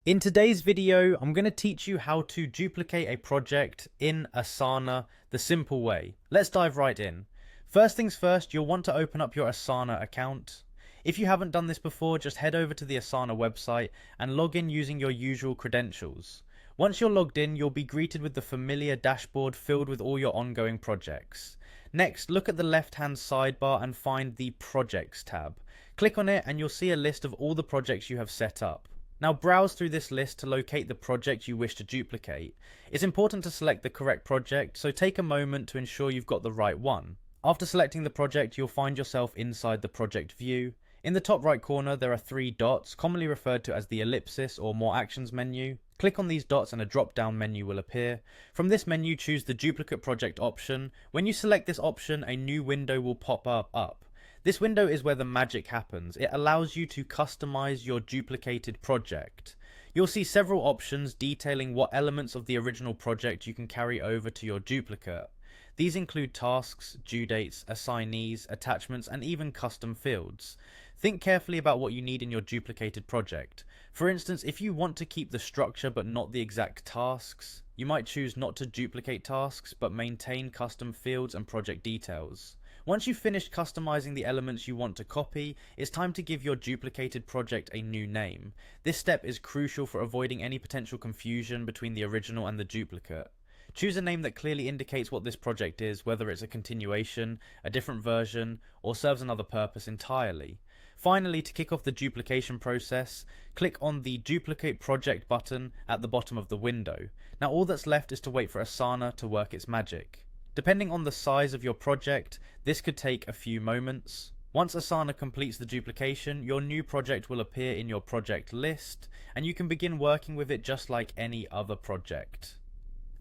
In today's video, I'm going to teach you how to duplicate a project in Asana the simple way. Let's dive right in. First things first, you'll want to open up your Asana account. If you haven't done this before, just head over to the Asana website and log in using your usual credentials. Once you're logged in, you'll be greeted with the familiar dashboard filled with all your ongoing projects. Next, look at the left-hand sidebar and find the Projects tab. Click on it and you'll see a list of all the projects you have set up. Now browse through this list to locate the project you wish to duplicate. It's important to select the correct project, so take a moment to ensure you've got the right one. After selecting the project, you'll find yourself inside the project view. In the top right corner, there are three dots, commonly referred to as the ellipsis or more actions menu. Click on these dots and a drop-down menu will appear. From this menu, choose the duplicate project option. When you select this option, a new window will pop up. This window is where the magic happens. It allows you to customize your duplicated project. You'll see several options detailing what elements of the original project you can carry over to your duplicate. These include tasks, due dates, assignees, attachments, and even custom fields. Think carefully about what you need in your duplicated project. For instance, if you want to keep the structure but not the exact tasks, you might choose not to duplicate tasks but maintain custom fields and project details. Once you've finished customizing the elements you want to copy, it's time to give your duplicated project a new name. This step is crucial for avoiding any potential confusion between the original and the duplicate. Choose a name that clearly indicates what this project is, whether it's a continuation, a different version, or serves another purpose entirely. Finally, to kick off the duplication process, click on the Duplicate Project button at the bottom of the window. Now all that's left is to wait for Asana to work its magic. Depending on the size of your project, this could take a few moments. Once Asana completes the duplication, your new project will appear in your project list, and you can begin working with it just like any other project.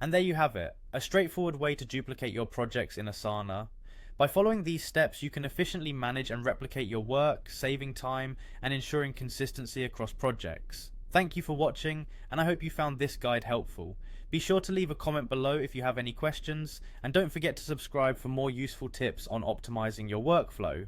And there you have it, a straightforward way to duplicate your projects in Asana. By following these steps, you can efficiently manage and replicate your work, saving time and ensuring consistency across projects. Thank you for watching, and I hope you found this guide helpful. Be sure to leave a comment below if you have any questions, and don't forget to subscribe for more useful tips on optimizing your workflow.